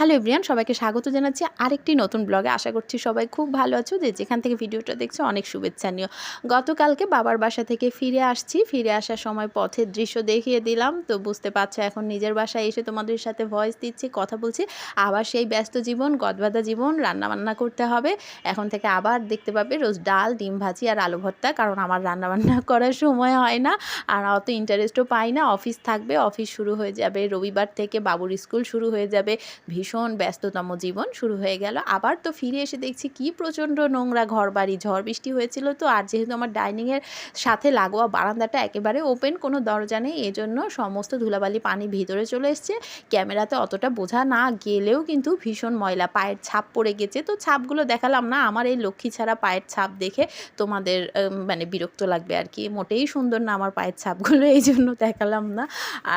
Hello everyone, সবাইকে স্বাগত জানাচ্ছি আরেকটি নতুন ব্লগে। আশা করছি সবাই খুব ভালো আছো। যেখান থেকে ভিডিওটা দেখছো অনেক শুভেচ্ছা নিও। গতকালকে বাবার বাসা থেকে ফিরে আসছি। ফিরে আসার সময় পথের দৃশ্য দেখিয়ে দিলাম, তো বুঝতে পারছো এখন নিজের বাসায় এসে তোমাদের সাথে ভয়েস দিচ্ছি, কথা বলছি। আবার সেই ব্যস্ত জীবন, গদবাঁধা জীবন, রান্নাবান্না করতে হবে। এখন থেকে আবার দেখতে পাবে রোজ ডাল, ডিম ভাজি আর আলু ভর্তা, কারণ আমার রান্নাবান্না করার সময় হয় না আর অত ইন্টারেস্টও পাই না। অফিস থাকবে, অফিস শুরু হয়ে যাবে রবিবার থেকে, বাবুর স্কুল শুরু হয়ে যাবে, ভীষণ ব্যস্ততম জীবন শুরু হয়ে গেল। আবার তো ফিরে এসে দেখছি কি প্রচণ্ড নোংরা ঘরবাড়ি, ঝড় বৃষ্টি হয়েছিল তো। আর যেহেতু আমার ডাইনিংয়ের সাথে লাগোয়া বারান্দাটা একেবারে ওপেন, কোনো দরজা নেই, এজন্য সমস্ত ধুলাবালি পানি ভিতরে চলে এসছে। ক্যামেরাতে অতটা বোঝা না গেলেও কিন্তু ভীষণ ময়লা, পায়ের ছাপ পড়ে গেছে। তো ছাপগুলো দেখালাম না, আমার এই লক্ষ্মী ছাড়া পায়ের ছাপ দেখে তোমাদের মানে বিরক্ত লাগবে আর কি। মোটেই সুন্দর না আমার পায়ের ছাপগুলো, এই জন্য দেখালাম না।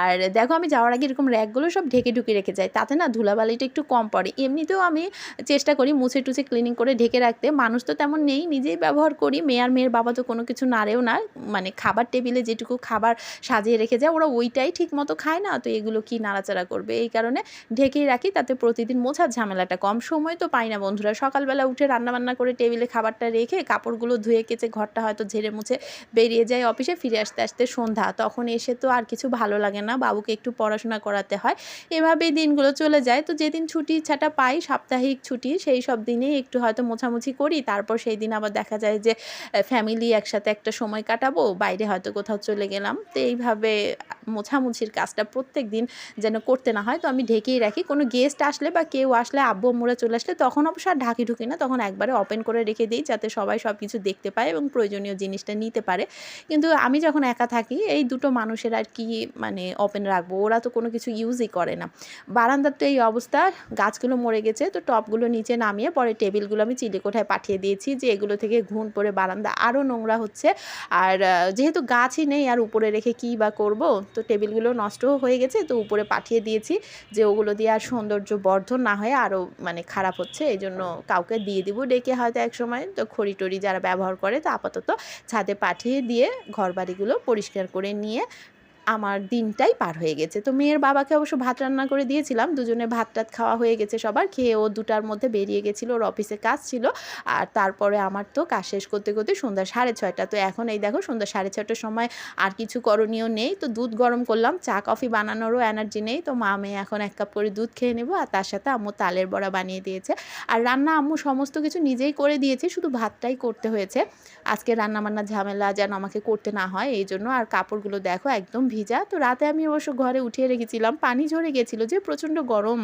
আর দেখো আমি যাওয়ার আগে এরকম র্যাকগুলো সব ঢেকে ঢুকে রেখে যাই, তাতে না ধুলাবালিটা একটু কম পড়ে। এমনিতেও আমি চেষ্টা করি মুছে টুছে ক্লিনিং করে ঢেকে রাখতে। মানুষ তো তেমন নেই, নিজেই ব্যবহার করি। মেয়ে আর মেয়ের বাবা তো কোনো কিছু নাড়েও না, মানে খাবার টেবিলে যেটুকু খাবার সাজিয়ে রেখে যায় ওরা ওইটাই ঠিক মতো খায় না, তো এগুলো কি নাড়াচাড়া করবে, এই কারণে ঢেকেই রাখি। তাতে প্রতিদিন মোছার ঝামেলাটা কম। সময় তো পাই না বন্ধুরা, সকালবেলা উঠে রান্নাবান্না করে টেবিলে খাবারটা রেখে কাপড়গুলো ধুয়ে কেচে ঘরটা হয়তো ঝেড়ে মুছে বেরিয়ে যায় অফিসে, ফিরে আসতে আসতে সন্ধ্যা। তখন এসে তো আর কিছু ভালো লাগে না, বাবুকে একটু পড়াশোনা করাতে হয়, এভাবেই দিনগুলো চলে যায়। তো যেদিন ছুটি ছাটা পাই, সাপ্তাহিক ছুটি, সেই সব দিনেই একটু হয়তো মোছামুছি করি। তারপর সেই দিন আবার দেখা যায় যে ফ্যামিলি একসাথে একটা সময় কাটাবো, বাইরে হয়তো কোথাও চলে গেলাম। তো এইভাবে মোছামুছির কাজটা প্রত্যেক দিন যেন করতে না হয়, তো আমি ঢেকেই রাখি। কোনো গেস্ট আসলে বা কেউ আসলে, আব্বু আম্মুরা চলে আসলে তখন অবশ্য আর ঢুকি না, তখন একবারে ওপেন করে রেখে দিই, যাতে সবাই সব কিছু দেখতে পায় এবং প্রয়োজনীয় জিনিসটা নিতে পারে। কিন্তু আমি যখন একা থাকি, এই দুটো মানুষের আর কি মানে ওপেন রাখবো, ওরা তো কোনো কিছু ইউজই করে না। বারান্দার তো এই অবস্থা, গাছগুলো মরে গেছে, তো টবগুলো নিচে নামিয়ে পরে টেবিলগুলো আমি চিলেকোঠায় পাঠিয়ে দিয়েছি, যে এগুলো থেকে ঘুণ পড়ে বারান্দা আরও নোংরা হচ্ছে। আর যেহেতু গাছই নেই আর উপরে রেখে কী বা করব, তো টেবিলগুলো নষ্টও হয়ে গেছে, তো উপরে পাঠিয়ে দিয়েছি, যে ওগুলো দিয়ে আর সৌন্দর্য বর্ধন না হয়ে আরও মানে খারাপ হচ্ছে। এই জন্য কাউকে দিয়ে দিব ডেকে হয়তো এক সময়, তো খড়ি টড়ি যারা ব্যবহার করে, তো আপাতত ছাদে পাঠিয়ে দিয়ে ঘরবাড়িগুলো পরিষ্কার করে নিয়ে আমার দিনটাই পার হয়ে গেছে। তো মেয়ের বাবাকে অবশ্য ভাত রান্না করে দিয়েছিলাম, দুজনে ভাত টাত খাওয়া হয়ে গেছে সবার, খেয়ে ও 2টার মধ্যে বেরিয়ে গেছিলো, ওর অফিসে কাজ ছিল। আর তারপরে আমার তো কাজ শেষ করতে করতে সন্ধ্যা 6:30। তো এখন এই দেখো সন্ধ্যা 6:30টার সময় আর কিছু করণীয় নেই, তো দুধ গরম করলাম, চা কফি বানানোরও এনার্জি নেই। তো মা মেয়ে এখন 1 কাপ করে দুধ খেয়ে নেবো, আর তার সাথে আম্মু তালের বড়া বানিয়ে দিয়েছে। আর রান্না আম্মু সমস্ত কিছু নিজেই করে দিয়েছে, শুধু ভাতটাই করতে হয়েছে। আজকে রান্নাবান্নার ঝামেলা যেন আমাকে করতে না হয় এই জন্য। আর কাপড়গুলো দেখো একদম ভিজা। তো রাতে আমি অবশ্য ঘরে উঠিয়ে রেখেছিলাম, পানি ঝরে গেছিলো, যে প্রচণ্ড গরম।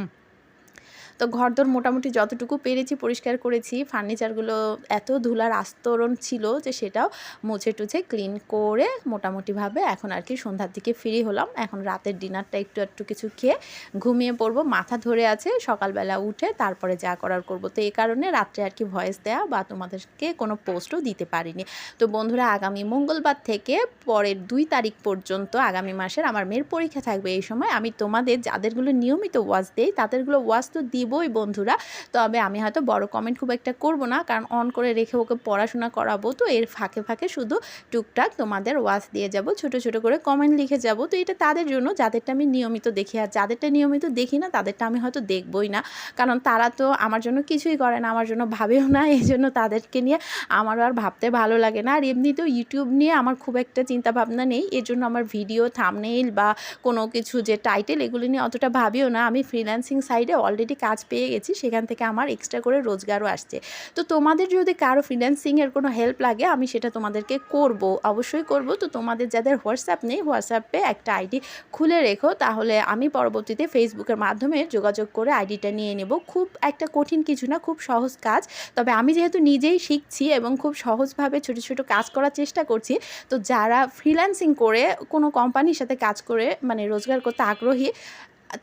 তো ঘরদোর মোটামুটি যতটুকু পেরেছি পরিষ্কার করেছি। ফার্নিচারগুলো এত ধুলার আস্তরণ ছিল যে সেটাও মুছে টুছে ক্লিন করে মোটামুটিভাবে এখন আর কি সন্ধ্যার দিকে ফ্রি হলাম। এখন রাতের ডিনারটা একটু কিছু খেয়ে ঘুমিয়ে পড়বো। মাথা ধরে আছে, সকালবেলা উঠে তারপরে যা করার করব। তো এই কারণে রাত্রে আর কি ভয়েস দেয়া বা তোমাদেরকে কোনো পোস্টও দিতে পারিনি। তো বন্ধুরা, আগামী মঙ্গলবার থেকে পরের 2 তারিখ পর্যন্ত আগামী মাসের আমার মেয়ের পরীক্ষা থাকবে। এই সময় আমি তোমাদের যাদেরগুলো নিয়মিত ওয়াচ দেই তাদেরগুলো ওয়াচ তো দিবই বন্ধুরা। তবে আমি হয়তো বড় কমেন্ট খুব একটা করব না, কারণ অন করে রেখে ওকে পড়াশোনা করাবো। তো এর ফাঁকে ফাঁকে শুধু টুকটাক তোমাদের ওয়াচ দিয়ে যাব, ছোট ছোট করে কমেন্ট লিখে যাব। তো এটা তাদের জন্য যাদেরটা আমি নিয়মিত দেখি, আর যাদেরটা নিয়মিত দেখি না তাদেরটা আমি হয়তো দেখবই না, কারণ তারা তো আমার জন্য কিছুই করে না, আমার জন্য ভাবেও না। এই জন্য তাদেরকে নিয়ে আমার আর ভাবতে ভালো লাগে না। আর এমনিতেও ইউটিউব নিয়ে আমার খুব একটা চিন্তা ভাবনা নেই, এর জন্য আমার ভিডিও থাম্বনেইল বা কোনো কিছু যে টাইটেল এগুলো নিয়ে অতটা ভাবিও না। আমি ফ্রিল্যান্সিং সাইডে অলরেডি কাজ পেয়ে গেছি, সেখান থেকে আমার এক্সট্রা করে রোজগারও আসছে। তো তোমাদের যদি কারো ফ্রিল্যান্সিংয়ের কোনো হেল্প লাগে আমি সেটা তোমাদেরকে করব, অবশ্যই করব। তো তোমাদের যাদের হোয়াটসঅ্যাপ নেই, হোয়াটসঅ্যাপে একটা আইডি খুলে রেখো, তাহলে আমি পরবর্তীতে ফেসবুকের মাধ্যমে যোগাযোগ করে আইডিটা নিয়ে নেব। খুব একটা কঠিন কিছু না, খুব সহজ কাজ। তবে আমি যেহেতু নিজেই শিখছি এবং খুব সহজভাবে ছোট ছোট কাজ করার চেষ্টা করছি, তো যারা ফ্রিল্যান্সিং করে কোনো কোম্পানির সাথে কাজ করে মানে রোজগার করতে আগ্রহী,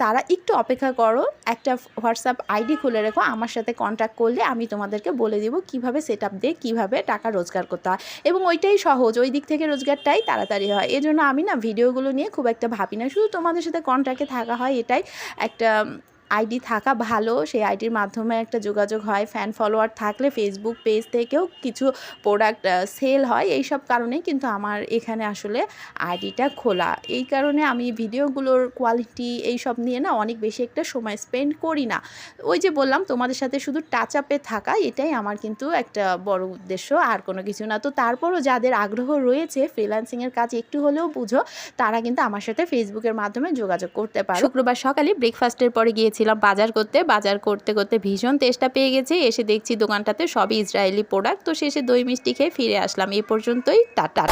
তারা একটু অপেক্ষা করো, একটা হোয়াটসঅ্যাপ আইডি খুলে রেখো, আমার সাথে কন্ট্যাক্ট করলে আমি তোমাদেরকে বলে দিব কিভাবে সেট আপ দিয়ে কীভাবে টাকা রোজগার করতে হয়। এবং ওইটাই সহজ, ওই দিক থেকে রোজগারটাই তাড়াতাড়ি হয়। এজন্য আমি না ভিডিওগুলো নিয়ে খুব একটা ভাবি না, শুধু তোমাদের সাথে কন্ট্যাক্টে থাকা হয়, এটাই একটা আইডি থাকা ভালো, সেই আইডির মাধ্যমে একটা যোগাযোগ হয়, ফ্যান ফলোয়ার থাকলে ফেসবুক পেজ থেকেও কিছু প্রোডাক্ট সেল হয়। এইসব কারণেই কিন্তু আমার এখানে আসলে আইডিটা খোলা। এই কারণে আমি ভিডিওগুলোর কোয়ালিটি এইসব নিয়ে না অনেক বেশি একটা সময় স্পেন্ড করি না। ওই যে বললাম তোমাদের সাথে শুধু টাচ আপে থাকা, এটাই আমার কিন্তু একটা বড় উদ্দেশ্য, আর কোনো কিছু না। তো তারপরও যাদের আগ্রহ রয়েছে ফ্রিল্যান্সিংয়ের কাজ একটু হলেও বুঝো, তারা কিন্তু আমার সাথে ফেসবুকের মাধ্যমে যোগাযোগ করতে পারো। শুক্রবার সকালে ব্রেকফাস্টের পরে গিয়েছিলাম বাজার করতে। বাজার করতে করতে ভীষণ তেষ্টা পেয়ে গেছে। এসে দেখছি দোকানটাতে সবই ইসরায়েলি প্রোডাক্ট। তো শেষে দই মিষ্টি খেয়ে ফিরে আসলাম। এই পর্যন্তই, টাটা।